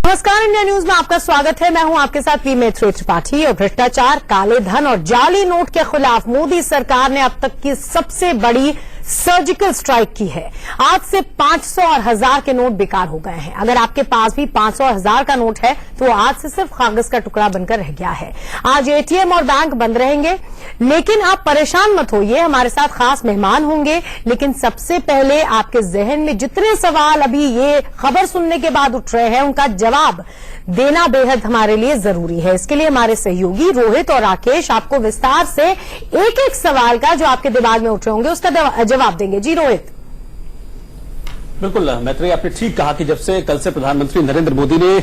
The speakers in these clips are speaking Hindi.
नमस्कार, इंडिया न्यूज में आपका स्वागत है। मैं हूं आपके साथ वीमेत्री त्रिपाठी। और भ्रष्टाचार, काले धन और जाली नोट के खिलाफ मोदी सरकार ने अब तक की सबसे बड़ी सर्जिकल स्ट्राइक की है। आज से 500 और 1000 के नोट बेकार हो गए हैं। अगर आपके पास भी 500 और 1000 का नोट है तो वो आज से सिर्फ कागज का टुकड़ा बनकर रह गया है। आज एटीएम और बैंक बंद रहेंगे, लेकिन आप परेशान मत होइए, हमारे साथ खास मेहमान होंगे। लेकिन सबसे पहले आपके जहन में जितने सवाल अभी ये खबर सुनने के बाद उठ रहे हैं, उनका जवाब देना बेहद हमारे लिए जरूरी है। इसके लिए हमारे सहयोगी रोहित और राकेश आपको विस्तार से एक एक सवाल का जो आपके दिमाग में उठ रहे होंगे उसका जवाब देंगे। जी रोहित। बिल्कुल मैत्री, आपने ठीक कहा कि जब से कल से प्रधानमंत्री नरेंद्र मोदी ने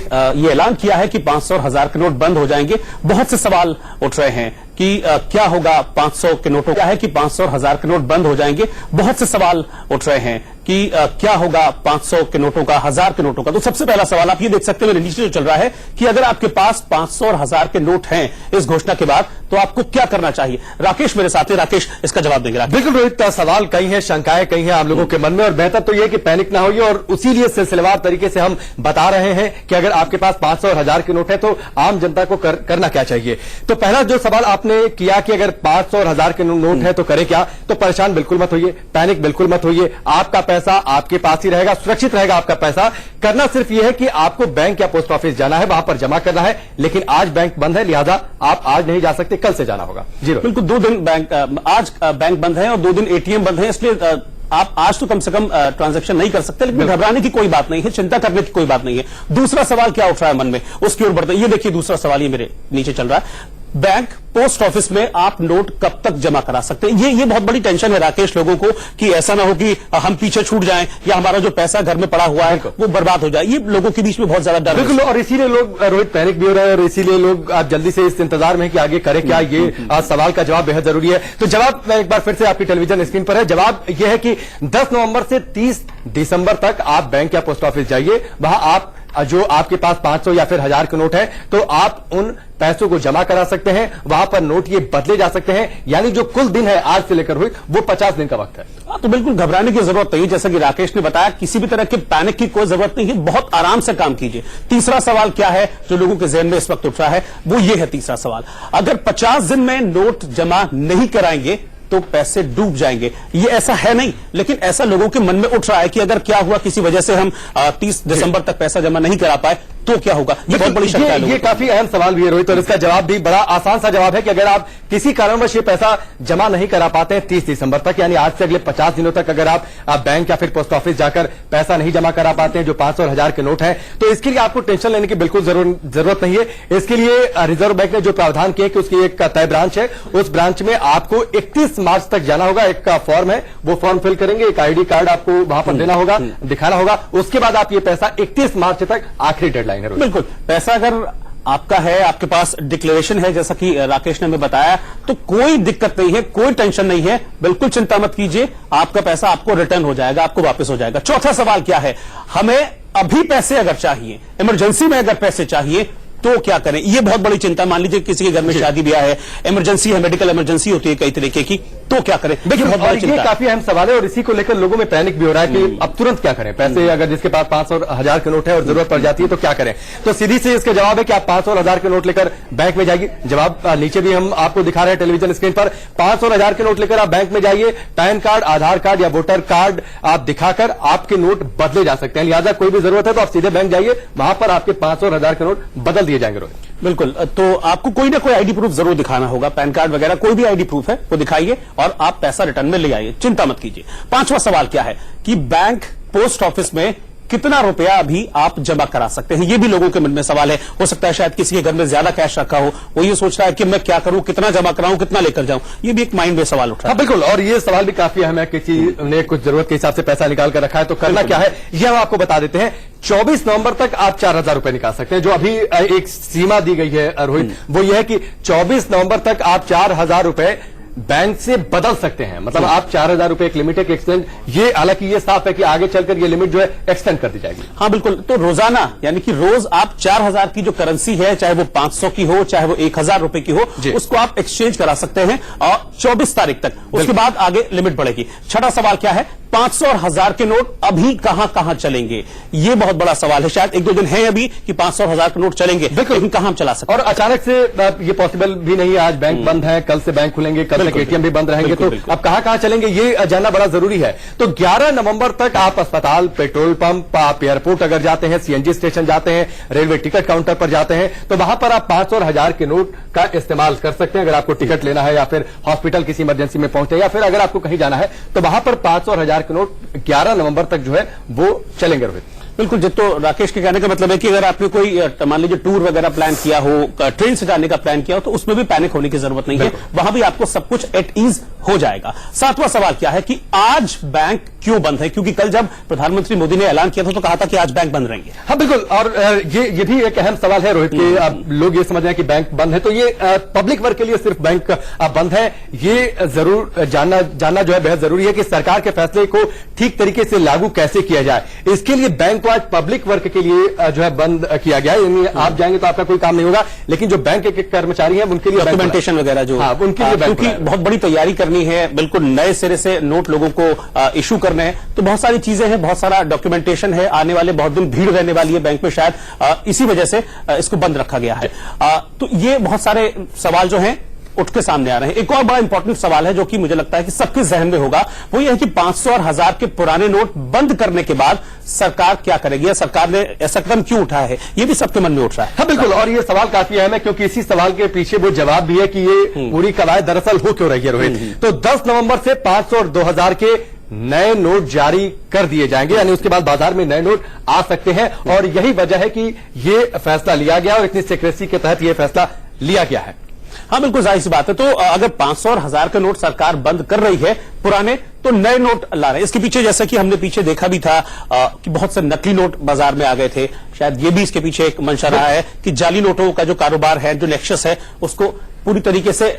ये ऐलान किया है कि 500 और 1000 के नोट बंद हो जाएंगे, बहुत से सवाल उठ रहे हैं कि क्या होगा 500 के नोटों, क्या है कि 500 और 1000 के नोट बंद हो जाएंगे। बहुत से सवाल उठ रहे हैं कि क्या होगा 500 के नोटों का, 1000 के नोटों का। तो सबसे पहला सवाल आप ये देख सकते हैं मेरे नीचे जो चल रहा है कि अगर आपके पास 500 और 1000 के नोट हैं इस घोषणा के बाद, तो आपको क्या करना चाहिए। राकेश मेरे साथ है, राकेश इसका जवाब देंगे। बिल्कुल रोहित, सवाल कई हैं, शंकाएं कई हैं आप लोगों के मन में, और बेहतर तो यह कि पैनिक ना होइए। और उसीलिए सिलसिलेवार तरीके से हम बता रहे हैं कि अगर आपके पास 500 और 1000 के नोट है तो आम जनता को करना क्या चाहिए। तो पहला जो सवाल आपने किया कि अगर 500 और 1000 के नोट है तो करें क्या, तो परेशान बिल्कुल मत होइए, पैनिक बिल्कुल मत होइए। आपका पैसा आपके पास ही रहेगा, सुरक्षित रहेगा आपका पैसा। करना सिर्फ यह है कि आपको बैंक या पोस्ट ऑफिस जाना है, वहां पर जमा करना है। लेकिन आज बैंक बंद है, लिहाजा आप आज नहीं जा सकते, कल से जाना होगा। जी बिल्कुल, 2 दिन आज बैंक बंद है और 2 दिन एटीएम बंद है, इसलिए आप आज तो कम से कम ट्रांजैक्शन नहीं कर सकते। लेकिन घबराने की कोई बात नहीं है, चिंता करने की कोई बात नहीं है। दूसरा सवाल क्या उठ रहा है मन में, उसकी ओर बढ़ते हैं। ये देखिए दूसरा सवाल, ये मेरे नीचे चल रहा है, बैंक पोस्ट ऑफिस में आप नोट कब तक जमा करा सकते हैं। ये बहुत बड़ी टेंशन है राकेश लोगों को कि ऐसा ना हो कि हम पीछे छूट जाएं या हमारा जो पैसा घर में पड़ा हुआ है वो बर्बाद हो जाए। ये लोगों के बीच में बहुत ज्यादा डर है। बिल्कुल, और इसीलिए लोग रोहित पैनिक भी हो रहे हैं, और इसीलिए लोग आप जल्दी से इस इंतजार में है कि आगे करें क्या। ये सवाल का जवाब बेहद जरूरी है। तो जवाब एक बार फिर से आपकी टेलीविजन स्क्रीन पर है। जवाब यह है कि 10 नवंबर से 30 दिसंबर तक आप बैंक या पोस्ट ऑफिस जाइए। वहां आप जो आपके पास 500 या फिर 1000 के नोट है तो आप उन पैसों को जमा करा सकते हैं। वहां पर नोट ये बदले जा सकते हैं, यानी जो कुल दिन है आज से लेकर हुई वो 50 दिन का वक्त है। तो बिल्कुल घबराने की जरूरत नहीं है। जैसा कि राकेश ने बताया, किसी भी तरह के पैनिक की कोई जरूरत नहीं है, बहुत आराम से काम कीजिए। तीसरा सवाल क्या है जो लोगों के जहन में इस वक्त उठ रहा है, वो ये है तीसरा सवाल, अगर 50 दिन में नोट जमा नहीं कराएंगे तो पैसे डूब जाएंगे। ये ऐसा है नहीं, लेकिन ऐसा लोगों के मन में उठ रहा है कि अगर क्या हुआ, किसी वजह से हम 30 दिसंबर तक पैसा जमा नहीं करा पाए तो क्या होगा। ये बहुत बड़ी शंका है। ये काफी अहम सवाल भी है रोहित, और इसका जवाब भी बड़ा आसान सा जवाब है कि अगर आप किसी कारणवश ये पैसा जमा नहीं करा पाते हैं 30 दिसंबर तक, यानी आज से अगले 50 दिनों तक अगर आप बैंक या फिर पोस्ट ऑफिस जाकर पैसा नहीं जमा करा पाते हैं जो 500 और 1000 के नोट हैं, तो इसके लिए आपको टेंशन लेने की बिल्कुल जरूरत नहीं है। इसके लिए रिजर्व बैंक ने जो प्रावधान किया कि उसकी एक तय ब्रांच है, उस ब्रांच में आपको 31 मार्च तक जाना होगा। एक फॉर्म है, वो फॉर्म फिल करेंगे, एक आईडी कार्ड आपको वहां पर देना होगा, दिखाना होगा। उसके बाद आप ये पैसा 31 मार्च तक आखिरी डेडलाइन है। बिल्कुल, पैसा अगर आपका है, आपके पास डिक्लेरेशन है, जैसा कि राकेश ने हमें बताया, तो कोई दिक्कत नहीं है, कोई टेंशन नहीं है, बिल्कुल चिंता मत कीजिए, आपका पैसा आपको रिटर्न हो जाएगा, आपको वापस हो जाएगा। चौथा सवाल क्या है, हमें अभी पैसे अगर चाहिए, इमरजेंसी में अगर पैसे चाहिए तो क्या करें। ये बहुत बड़ी चिंता। मान लीजिए किसी के घर में शादी ब्याह है, इमरजेंसी है, मेडिकल इमरजेंसी होती है कई तरीके की, तो क्या करें। देखिए बहुत बड़ी चिंता, ये काफी अहम सवाल है, और इसी को लेकर लोगों में पैनिक भी हो रहा है कि अब तुरंत क्या करें। पैसे अगर जिसके पास 500 और 1000 के नोट है और जरूरत पड़ जाती है तो क्या करें। तो सीधी से इसका जवाब है कि आप 500 और 1000 के नोट लेकर बैंक में जाइए। जवाब नीचे भी हम आपको दिखा रहे हैं टेलीविजन स्क्रीन पर। 500 और 1000 के नोट लेकर आप बैंक में जाइए। पैन कार्ड, आधार कार्ड या वोटर कार्ड आप दिखाकर आपके नोट बदले जा सकते हैं। लिहाजा कोई भी जरूरत है तो आप सीधे बैंक जाइए, वहां पर आपके 500 और 1000 के नोट बदल दिए जाएंगे। रोहित बिल्कुल, तो आपको कोई ना कोई आईडी प्रूफ जरूर दिखाना होगा, पैन कार्ड वगैरह कोई भी आईडी प्रूफ है वो दिखाइए और आप पैसा रिटर्न में ले आइए, चिंता मत कीजिए। पांचवा सवाल क्या है कि बैंक पोस्ट ऑफिस में कितना रुपया अभी आप जमा करा सकते हैं। ये भी लोगों के मन में सवाल है। हो सकता है शायद किसी के घर में ज्यादा कैश रखा हो, वो ये सोच रहा है कि मैं क्या करूं, कितना जमा कराऊं, कितना लेकर जाऊं। ये भी एक माइंड में सवाल उठ रहा है। बिल्कुल, और ये सवाल भी काफी अहम है। किसी ने कुछ जरूरत के हिसाब से पैसा निकाल कर रखा है तो करना क्या है, ये हम आपको बता देते हैं। 24 नवंबर तक आप 4000 रुपए निकाल सकते हैं। जो अभी एक सीमा दी गई है रोहित, वो ये है कि 24 नवंबर तक आप 4000 रुपए बैंक से बदल सकते हैं। मतलब आप 4000 रुपए एक लिमिट है कि एक्सटेंड, ये हालांकि ये साफ है कि आगे चलकर ये लिमिट जो है एक्सटेंड कर दी जाएगी। हाँ बिल्कुल, तो रोजाना यानी कि रोज आप 4000 की जो करेंसी है, चाहे वो 500 की हो चाहे वो 1000 रुपए की हो, उसको आप एक्सचेंज करा सकते हैं और 24 तारीख तक। उसके बाद आगे लिमिट बढ़ेगी। छठा सवाल क्या है, 500 और 1000 के नोट अभी कहां चलेंगे, ये बहुत बड़ा सवाल है। शायद 1-2 दिन है अभी कि 500 और 1000 के नोट चलेंगे, लेकिन कहां हम चला सकते और अचानक से ये पॉसिबल भी नहीं है। आज बैंक बंद है, कल से बैंक खुलेंगे, कल से एटीएम भी बंद रहेंगे, तो अब कहां चलेंगे ये जानना बड़ा जरूरी है। तो 11 नवंबर तक आप अस्पताल, पेट्रोल पंप, आप एयरपोर्ट अगर जाते हैं, सीएनजी स्टेशन जाते हैं, रेलवे टिकट काउंटर पर जाते हैं, तो वहां पर आप 500 और 1000 के नोट का इस्तेमाल कर सकते हैं। अगर आपको टिकट लेना है या फिर हॉस्पिटल किसी इमरजेंसी में पहुंचे या फिर अगर आपको कहीं जाना है, तो वहां पर 500 और 1000 के नोट 11 नवंबर तक जो है वो चलेंगे। रोहित, बिल्कुल, जितो राकेश के कहने का मतलब है कि अगर आपने कोई मान लीजिए टूर वगैरह प्लान किया हो, ट्रेन से जाने का प्लान किया हो, तो उसमें भी पैनिक होने की जरूरत नहीं है, वहां भी आपको सब कुछ एट ईज हो जाएगा। 7वां सवाल क्या है कि आज बैंक क्यों बंद है, क्योंकि कल जब प्रधानमंत्री मोदी ने ऐलान किया था तो कहा था कि आज बैंक बंद रहेंगे। हाँ बिल्कुल, और ये भी एक अहम सवाल है रोहित कि अब लोग ये समझ रहे हैं कि बैंक बंद है, तो ये पब्लिक वर्क के लिए सिर्फ बैंक बंद है, ये जरूर जानना जो है बेहद जरूरी है कि सरकार के फैसले को ठीक तरीके से लागू कैसे किया जाए। इसके लिए बैंक को आज पब्लिक वर्क के लिए जो है बंद किया गया है, यानी आप जाएंगे तो आपका कोई काम नहीं होगा, लेकिन जो बैंक के कर्मचारी हैं उनके लिए डॉक्यूमेंटेशन वगैरह जो उनके लिए क्योंकि बहुत बड़ी तैयारी करनी है, बिल्कुल नए सिरे से नोट लोगों को इशू करने हैं, तो बहुत सारी चीजें हैं, बहुत सारा डॉक्यूमेंटेशन है, आने वाले बहुत दिन भीड़ रहने वाली है बैंक में, शायद इसी वजह से इसको बंद रखा गया है। तो ये बहुत सारे सवाल जो हैं उठ के सामने आ रहे हैं। एक और बड़ा इंपॉर्टेंट सवाल है जो कि मुझे लगता है कि सबके जहन में होगा, वो ये है कि 500 और 1000 के पुराने नोट बंद करने के बाद सरकार क्या करेगी, या सरकार ने ऐसा कदम क्यों उठाया है, ये भी सबके मन में उठ रहा है। हाँ बिल्कुल, और ये सवाल काफी अहम है क्योंकि इसी सवाल के पीछे वो जवाब भी है कि ये पूरी कवायद दरअसल हो क्यों रही है रोहित। तो 10 नवंबर से 500 और 2000 के नए नोट जारी कर दिए जाएंगे, यानी उसके बाद बाजार में नए नोट आ सकते हैं, और यही वजह है कि ये फैसला लिया गया और इतनी सीक्रेसी के तहत ये फैसला लिया गया है। हाँ बिल्कुल, जाहिर सी बात है। तो अगर 500 और 1000 के नोट सरकार बंद कर रही है पुराने, तो नए नोट ला रहे हैं। इसके पीछे जैसा कि हमने पीछे देखा भी था कि बहुत से नकली नोट बाजार में आ गए थे, शायद ये भी इसके पीछे एक मंशा रहा है कि जाली नोटों का जो कारोबार है, जो नेक्सस है, उसको पूरी तरीके से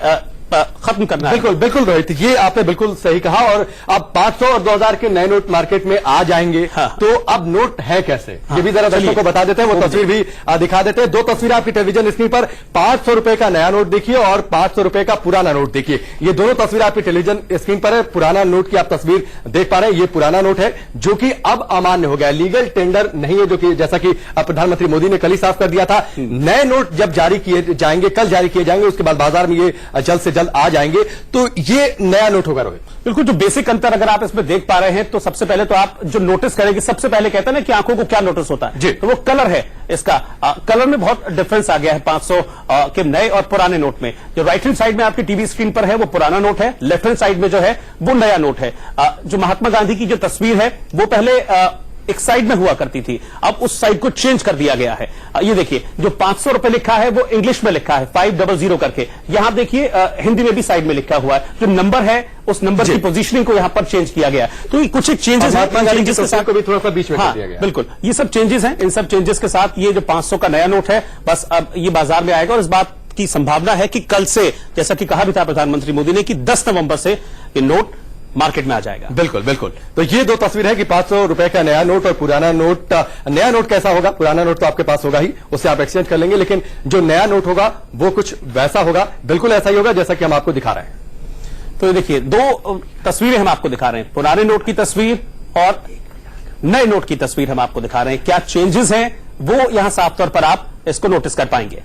खत्म करना है। बिल्कुल बिल्कुल रोहित, ये आपने बिल्कुल सही कहा। और अब 500 और 2000 के नए नोट मार्केट में आ जाएंगे। हाँ। तो अब नोट है कैसे, ये भी जरा दर्शकों को बता देते हैं, वो तस्वीर भी दिखा देते हैं। दो तस्वीर आपकी टेलीविजन स्क्रीन पर, 500 रुपए का नया नोट देखिए और 500 रुपए का पुराना नोट देखिए। ये दोनों तस्वीर आपकी टेलीविजन स्क्रीन पर है। पुराना नोट की आप तस्वीर देख पा रहे हैं, ये पुराना नोट है जो कि अब अमान्य हो गया, लीगल टेंडर नहीं है, जो कि जैसा कि प्रधानमंत्री मोदी ने कल ही साफ कर दिया था। नए नोट जब जारी किए जाएंगे, कल जारी किए जाएंगे, उसके बाद बाजार में ये जल्द से जल्द आ जाएंगे, तो ये नया नोट होगा रोहित। बिल्कुल, जो बेसिक अंतर अगर आप इसमें देख पा रहे हैं, तो सबसे पहले तो आप जो नोटिस करेंगे, सबसे पहले कहते हैं ना कि आंखों को क्या नोटिस होता है, तो वो कलर है इसका। कलर में बहुत डिफरेंस आ गया है 500 के नए और पुराने नोट में। जो राइट हैंड साइड में आपकी टीवी स्क्रीन पर है वो पुराना नोट है, लेफ्ट हैंड साइड में जो है वो नया नोट है। जो महात्मा गांधी की जो तस्वीर है वो पहले एक साइड में हुआ करती थी, अब उस साइड को चेंज कर दिया गया है। ये देखिए, जो 500 रुपए लिखा है वो इंग्लिश में लिखा है 500 करके, यहां देखिए हिंदी में भी साइड में लिखा हुआ है। जो नंबर है उस नंबर की पोजीशनिंग को यहां पर चेंज किया गया है। तो ये कुछ एक चेंजेस हैं जिसके साथ को भी थोड़ा सा बीच में कर दिया गया। बिल्कुल, ये सब चेंजेस हैं। इन सब चेंजेस के साथ ये जो 500 का नया नोट है, बस अब ये बाजार में आएगा, और इस बात की संभावना है कि कल से, जैसा कि कहा भी था प्रधानमंत्री मोदी ने, कि 10 नवंबर से ये नोट मार्केट में आ जाएगा। बिल्कुल बिल्कुल, तो ये दो तस्वीर है कि 500 रुपए का नया नोट और पुराना नोट। नया नोट कैसा होगा, पुराना नोट तो आपके पास होगा ही, उससे आप एक्सचेंज कर लेंगे, लेकिन जो नया नोट होगा वो कुछ वैसा होगा, बिल्कुल ऐसा ही होगा जैसा कि हम आपको दिखा रहे हैं। तो देखिए, दो तस्वीरें हम आपको दिखा रहे हैं, पुराने नोट की तस्वीर और नए नोट की तस्वीर हम आपको दिखा रहे हैं। क्या चेंजेस हैं वो यहां साफ तौर पर आप इसको नोटिस कर पाएंगे।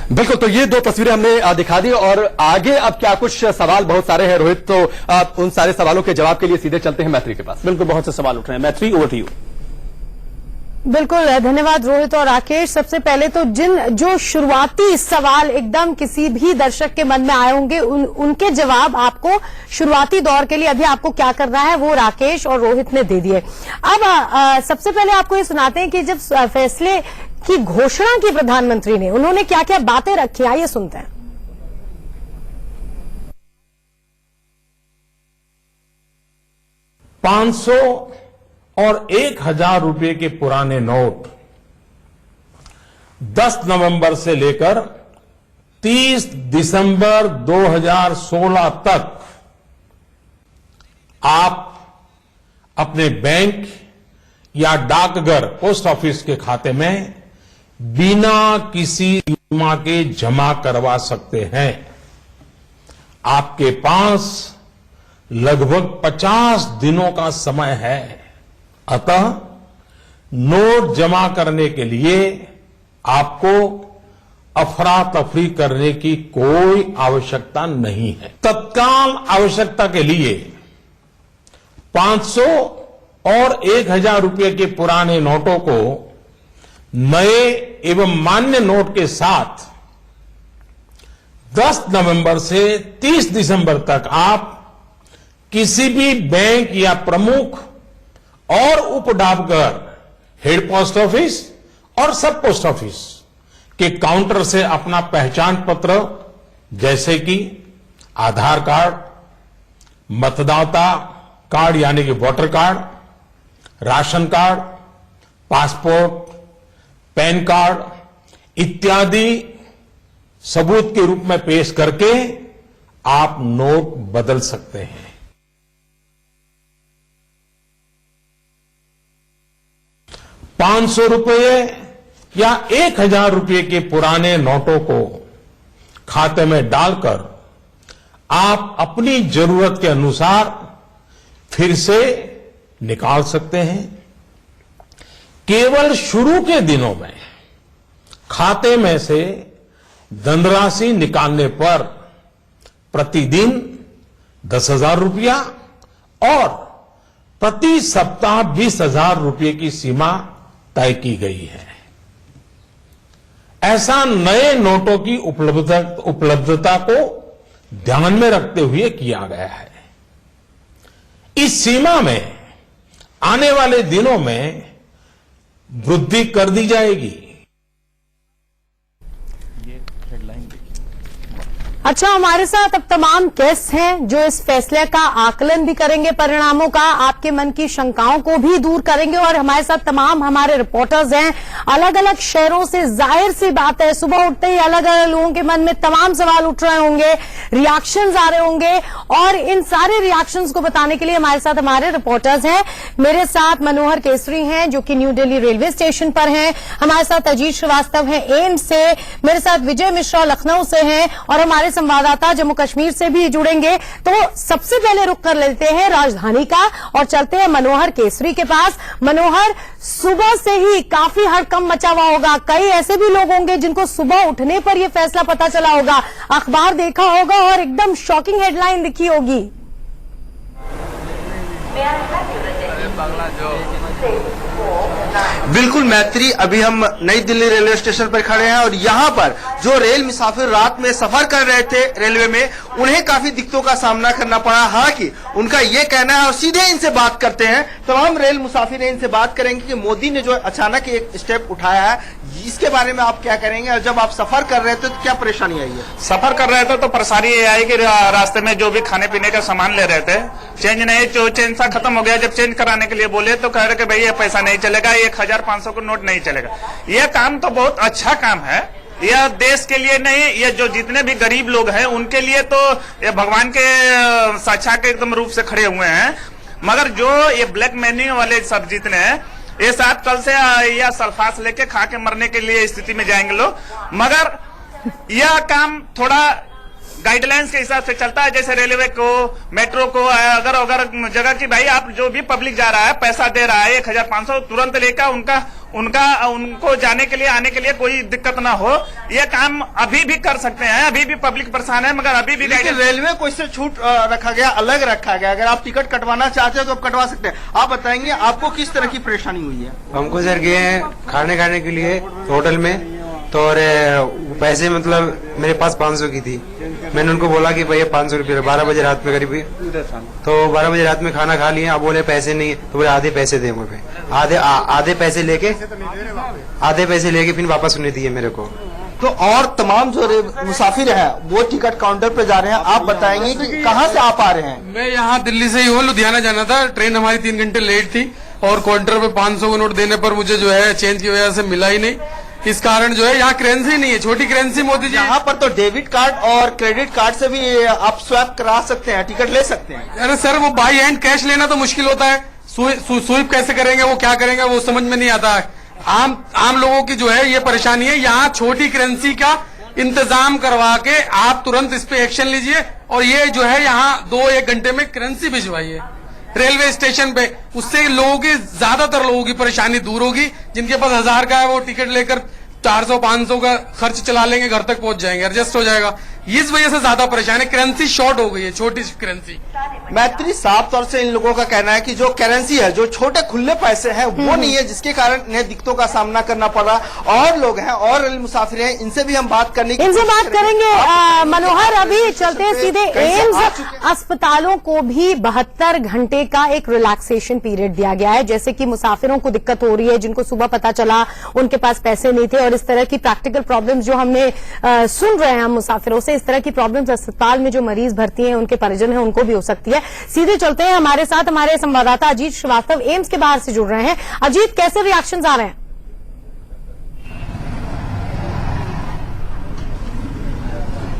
बिल्कुल, तो ये दो तस्वीरें हमने दिखा दी, और आगे अब क्या कुछ सवाल बहुत सारे हैं रोहित, तो उन सारे सवालों के जवाब के लिए सीधे चलते हैं मैत्री के पास। बिल्कुल, बहुत से सवाल उठ रहे हैं। मैत्री, ओवर टू यू। बिल्कुल, धन्यवाद रोहित और राकेश। सबसे पहले तो जो शुरुआती सवाल एकदम किसी भी दर्शक के मन में आए होंगे, उनके जवाब आपको शुरुआती दौर के लिए अभी आपको क्या करना है वो राकेश और रोहित ने दे दिए। अब सबसे पहले आपको ये सुनाते हैं कि जब फैसले की घोषणा की प्रधानमंत्री ने, उन्होंने क्या क्या बातें रखी, आइए सुनते हैं। 500 और 1000 रुपए के पुराने नोट 10 नवंबर से लेकर 30 दिसंबर 2016 तक आप अपने बैंक या डाकघर, पोस्ट ऑफिस के खाते में बिना किसी सीमा के जमा करवा सकते हैं। आपके पास लगभग 50 दिनों का समय है। अतः नोट जमा करने के लिए आपको अफरा तफरी करने की कोई आवश्यकता नहीं है। तत्काल आवश्यकता के लिए 500 और 1000 रुपये के पुराने नोटों को नए एवं मान्य नोट के साथ 10 नवंबर से 30 दिसंबर तक आप किसी भी बैंक या प्रमुख और उप डाकघर, हेड पोस्ट ऑफिस और सब पोस्ट ऑफिस के काउंटर से अपना पहचान पत्र जैसे कि आधार कार्ड, मतदाता कार्ड यानी कि voter card, ration card, passport, pan card इत्यादि सबूत के रूप में पेश करके आप नोट बदल सकते हैं। ₹500 या 1000 रुपये के पुराने नोटों को खाते में डालकर आप अपनी जरूरत के अनुसार फिर से निकाल सकते हैं। केवल शुरू के दिनों में खाते में से धनराशि निकालने पर प्रतिदिन 10,000 रुपया और प्रति सप्ताह 20,000 रुपये की सीमा तय की गई है। ऐसा नए नोटों की उपलब्धता को ध्यान में रखते हुए किया गया है। इस सीमा में आने वाले दिनों में वृद्धि कर दी जाएगी। अच्छा, हमारे साथ अब तमाम गेस्ट हैं जो इस फैसले का आकलन भी करेंगे, परिणामों का, आपके मन की शंकाओं को भी दूर करेंगे। और हमारे साथ तमाम हमारे रिपोर्टर्स हैं अलग अलग शहरों से। जाहिर सी बात है, सुबह उठते ही अलग अलग लोगों के मन में तमाम सवाल उठ रहे होंगे, रिएक्शंस आ रहे होंगे, और इन सारे रिएक्शंस को बताने के लिए हमारे साथ हमारे रिपोर्टर्स हैं। मेरे साथ मनोहर केसरी हैं जो कि न्यू दिल्ली रेलवे स्टेशन पर हैं, हमारे साथ अजीत श्रीवास्तव हैं एम्स से, मेरे साथ विजय मिश्रा लखनऊ से हैं, और हमारे संवाददाता जम्मू कश्मीर से भी जुड़ेंगे। तो सबसे पहले रुक कर लेते हैं राजधानी का और चलते हैं मनोहर केसरी के पास। मनोहर, सुबह से ही काफी हड़कंप मचा हुआ होगा। कई ऐसे भी लोग होंगे जिनको सुबह उठने पर यह फैसला पता चला होगा, अखबार देखा होगा और एकदम शॉकिंग हेडलाइन लिखी होगी। बिल्कुल मैत्री, अभी हम नई दिल्ली रेलवे स्टेशन पर खड़े हैं और यहाँ पर जो रेल मुसाफिर रात में सफर कर रहे थे रेलवे में, उन्हें काफी दिक्कतों का सामना करना पड़ा। हालांकि उनका ये कहना है, और सीधे इनसे बात करते हैं, तमाम रेल मुसाफिर इनसे बात करेंगे कि मोदी ने जो अचानक एक स्टेप उठाया है, इसके बारे में आप क्या करेंगे? और जब आप सफर कर रहे थे तो क्या परेशानी आई है? सफर कर रहे थे तो परेशानी ये आई कि रास्ते में जो भी खाने पीने का सामान ले रहे थे, चेंज नहीं, चेंज सा खत्म हो गया। जब चेंज कराने के लिए बोले तो कह रहे कि भाई ये पैसा नहीं चलेगा, 1,500 का नोट नहीं चलेगा। यह काम तो बहुत अच्छा काम है, यह देश के लिए नहीं, ये जो जितने भी गरीब लोग हैं उनके लिए तो ये भगवान के साक्षात के एकदम रूप से खड़े हुए हैं। मगर जो ये ब्लैक मनी वाले सब जितने हैं, ये साथ कल से यह सल्फास लेके खा के मरने के लिए स्थिति में जाएंगे लोग। मगर यह काम थोड़ा गाइडलाइंस के हिसाब से चलता है, जैसे रेलवे को, मेट्रो को, अगर जगह की भाई आप जो भी पब्लिक जा रहा है पैसा दे रहा है 1,500 तुरंत लेकर उनको जाने के लिए, आने के लिए कोई दिक्कत ना हो, ये काम अभी भी कर सकते हैं। अभी भी पब्लिक परेशान है, मगर अभी भी रेलवे को इससे छूट रखा गया, अलग रखा गया। अगर आप टिकट कटवाना चाहते हैं तो आप कटवा सकते हैं। आप बताएंगे आपको किस तरह की परेशानी हुई है? हमको सर गए हैं खाने के लिए होटल में, तो और पैसे मतलब मेरे पास 500 की थी। मैंने उनको बोला कि भैया 500 रुपये, 12 बजे रात में करीब, तो 12 बजे रात में खाना खा लिए। अब बोले पैसे नहीं है, तो बोले आधे पैसे दे मुझे। आधे पैसे लेके फिर वापस उन्हें दिए मेरे को। तो और तमाम जो मुसाफिर हैं वो टिकट काउंटर पे जा रहे हैं। आप बताएंगे कि कहाँ से आप आ रहे हैं? मैं यहाँ दिल्ली से ही हूँ, लुधियाना जाना था। ट्रेन हमारी 3 घंटे लेट थी और काउंटर पे 500 का नोट देने पर मुझे जो है चेंज की वजह से मिला ही नहीं। इस कारण जो है यहाँ करेंसी नहीं है, छोटी करेंसी मोदी जी। यहाँ पर तो डेबिट कार्ड और क्रेडिट कार्ड से भी आप स्वैप करा सकते हैं, टिकट ले सकते हैं। अरे सर, वो बाई हैंड कैश लेना तो मुश्किल होता है, स्वीप कैसे करेंगे, वो क्या करेंगे, वो समझ में नहीं आता है। आम लोगों की जो है ये परेशानी है। यहाँ छोटी करेंसी का इंतजाम करवा के आप तुरंत इस पे एक्शन लीजिए और ये जो है यहाँ 2-1 घंटे में करेंसी भिजवाइए रेलवे स्टेशन पे। उससे लोगों की, ज्यादातर लोगों की परेशानी दूर होगी। जिनके पास 1000 का है वो टिकट लेकर 400-500 का खर्च चला लेंगे, घर तक पहुंच जाएंगे, एडजस्ट हो जाएगा। इस वजह से ज्यादा परेशानी है, करेंसी शॉर्ट हो गई है, छोटी सी करेंसी। मैत्री, साफ तौर से इन लोगों का कहना है कि जो करेंसी है, जो छोटे खुले पैसे हैं, वो नहीं है, जिसके कारण इन्हें दिक्कतों का सामना करना पड़ रहा। और लोग हैं और रेल मुसाफिर हैं, इनसे भी हम बात करने की इनसे कोशिश बात करेंगे। मनोहर, अभी चलते हैं सीधे एम्स अस्पतालों को भी 72 घंटे का एक रिलैक्सेशन पीरियड दिया गया है। जैसे कि मुसाफिरों को दिक्कत हो रही है, जिनको सुबह पता चला उनके पास पैसे नहीं थे, और इस तरह की प्रैक्टिकल प्रॉब्लम्स जो हमने सुन रहे हैं हम मुसाफिरों से, इस तरह की प्रॉब्लम्स अस्पताल में जो मरीज भर्ती हैं, उनके परिजन हैं, उनको भी हो सकती है। सीधे चलते हैं, हमारे साथ हमारे संवाददाता अजीत श्रीवास्तव एम्स के बाहर से जुड़ रहे हैं। अजीत, कैसे रिएक्शंस आ रहे हैं?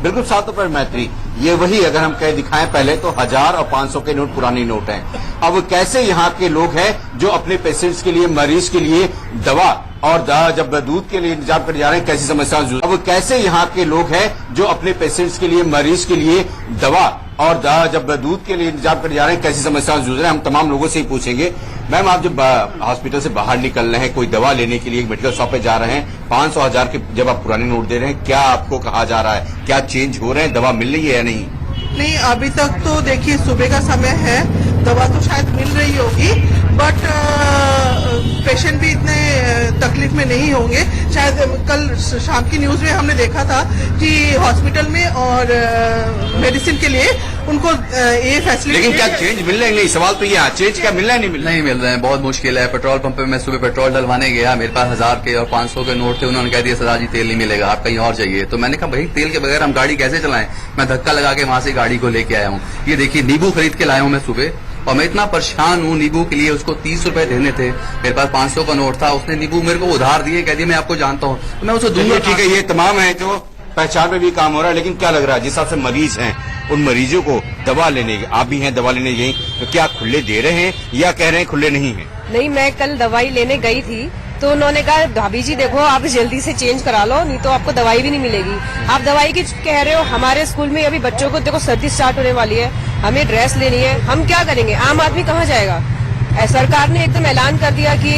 बिल्कुल साफ तौर पर मैत्री, ये वही अगर हम कह दिखाएं, पहले तो 1000 और 500 के नोट पुराने नोट हैं। अब कैसे यहाँ के लोग हैं जो अपने पेशेंट्स के लिए, मरीज के लिए दवा और जब दूध के लिए इंतजाम कर जा रहे हैं, कैसी समस्या। अब कैसे यहाँ के लोग हैं जो अपने पेशेंट्स के लिए, मरीज के लिए दवा और जब दूध के लिए इंतजाम कर जा रहे हैं, कैसी समस्या जूझ रहे हैं, हम तमाम लोगों से ही पूछेंगे। मैम, आप जब हॉस्पिटल से बाहर निकल रहे हैं, कोई दवा लेने के लिए मेडिकल शॉप पे जा रहे हैं, 500-1000 के जब आप पुराने नोट दे रहे हैं, क्या आपको कहा जा रहा है, क्या चेंज हो रहे हैं, दवा मिल रही है या नहीं? नहीं, अभी तक तो देखिए सुबह का समय है, दवा तो शायद मिल रही होगी, बट पेशेंट भी इतने तकलीफ में नहीं होंगे। शायद कल शाम की न्यूज में हमने देखा था कि हॉस्पिटल में और मेडिसिन के लिए उनको ये फैसिलिटी। लेकिन क्या चेंज मिल रहे हैं? नहीं, सवाल तो ये है, चेंज क्या मिल रहा है? नहीं मिल रहे हैं, बहुत मुश्किल है। पेट्रोल पंप पे मैं सुबह पेट्रोल डलवाने गया, मेरे पास 1000 के और 500 के नोट थे। उन्होंने कह दिया सरदार जी तेल नहीं मिलेगा, आप कहीं और जाइए। तो मैंने कहा भाई तेल के बगैर हम गाड़ी कैसे चलाएं? मैं धक्का लगा के वहां से गाड़ी को लेके आया हूँ। ये देखिए नींबू खरीद के लाया हूँ मैं सुबह, और मैं इतना परेशान हूँ नींबू के लिए। उसको 30 रुपए देने थे, मेरे पास 500 का नोट था, उसने नींबू मेरे को उधार दिए, कह दिया मैं आपको जानता हूँ, तो मैं उसे दूंगा। ठीक है, ये तमाम है जो पहचान में भी काम हो रहा है, लेकिन क्या लग रहा है जिस हिसाब से मरीज हैं, उन मरीजों को दवा लेने, आप भी हैं दवा लेने यही, तो क्या खुले दे रहे हैं या कह रहे हैं खुले नहीं है? नहीं, मैं कल दवाई लेने गई थी तो उन्होंने कहा भाभी जी देखो आप जल्दी से चेंज करा लो, नहीं तो आपको दवाई भी नहीं मिलेगी। आप दवाई की कह रहे हो, हमारे स्कूल में अभी बच्चों को देखो सर्दी स्टार्ट होने वाली है, हमें ड्रेस लेनी है, हम क्या करेंगे? आम आदमी कहाँ जाएगा? सरकार ने एकदम ऐलान कर दिया कि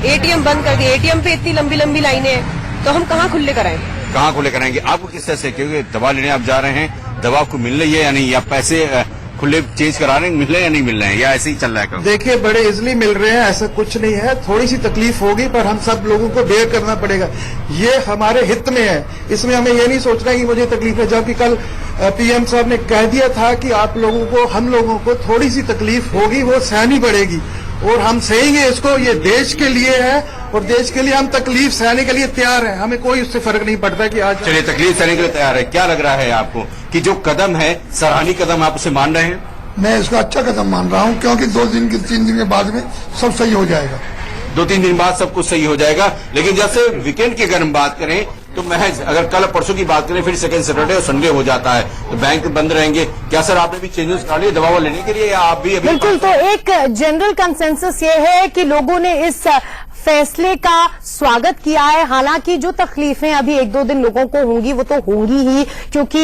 एटीएम बंद कर दिए, एटीएम पे इतनी लंबी लंबी लाइनें हैं, तो हम कहाँ खुले कराएं? कहाँ खुले कराएंगे? आपको किस तरह से, क्योंकि दवा लेने आप जा रहे हैं, दवा आपको मिल रही है या नहीं, या पैसे खुले चेंज करा रहे हैं, मिल रहे हैं या नहीं मिल रहे हैं, या ऐसे ही चल रहा है काम? देखिए बड़े इजिली मिल रहे हैं, ऐसा कुछ नहीं है। थोड़ी सी तकलीफ होगी पर हम सब लोगों को बेयर करना पड़ेगा, ये हमारे हित में है। इसमें हमें ये नहीं सोचना कि मुझे तकलीफ है, जबकि कल पीएम साहब ने कह दिया था कि आप लोगों को, हम लोगों को थोड़ी सी तकलीफ होगी, वो सहनी पड़ेगी, और हम सहेंगे इसको। ये देश के लिए है और देश के लिए हम तकलीफ सहने के लिए तैयार हैं, हमें कोई उससे फर्क नहीं पड़ता कि आज। चलिए, तकलीफ सहने के लिए तैयार है। क्या लग रहा है आपको कि जो कदम है, सराहनीय कदम, आप उसे मान रहे हैं? मैं इसको अच्छा कदम मान रहा हूं, क्योंकि 2-3 दिन के बाद में सब सही हो जाएगा। 2-3 दिन बाद सब कुछ सही हो जाएगा। लेकिन जैसे वीकेंड की अगर हम बात करें तो महज अगर कल परसों की बात करें, फिर सेकंड सैटरडे और संडे हो जाता है, तो बैंक बंद रहेंगे। क्या सर आपने भी चेंजेस करा लिए दवा लेने के लिए, या आप भी अभी? बिल्कुल, तो एक जनरल कंसेंसस ये है कि लोगों ने इस फैसले का स्वागत किया है। हालांकि जो तकलीफें अभी 1-2 दिन लोगों को होंगी वो तो होंगी ही, क्योंकि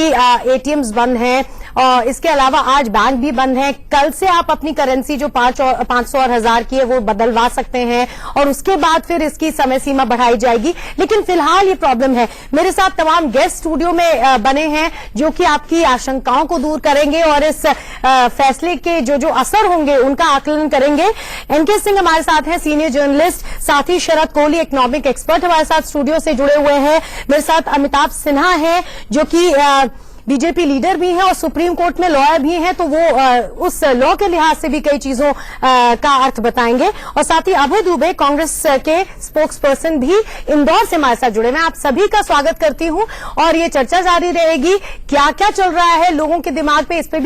एटीएम्स बंद हैं, और इसके अलावा आज बैंक भी बंद है। कल से आप अपनी करेंसी जो 500 और 1000 की है वो बदलवा सकते हैं, और उसके बाद फिर इसकी समय सीमा बढ़ाई जाएगी। लेकिन फिलहाल ये प्रॉब्लम है। मेरे साथ तमाम गेस्ट स्टूडियो में बने हैं जो कि आपकी आशंकाओं को दूर करेंगे और इस फैसले के जो असर होंगे उनका आकलन करेंगे। एनके सिंह हमारे साथ हैं, सीनियर जर्नलिस्ट, साथ ही शरद कोहली इकोनॉमिक एक्सपर्ट हमारे साथ स्टूडियो से जुड़े हुए हैं। मेरे साथ अमिताभ सिन्हा है जो कि बीजेपी लीडर भी हैं और सुप्रीम कोर्ट में लॉयर भी हैं, तो वो उस लॉ के लिहाज से भी कई चीजों का अर्थ बताएंगे। और साथ ही अभय दुबे कांग्रेस के स्पोक्स पर्सन भी इंदौर से हमारे साथ जुड़े। मैं आप सभी का स्वागत करती हूं और ये चर्चा जारी रहेगी, क्या क्या चल रहा है लोगों के दिमाग पे, इस पे भी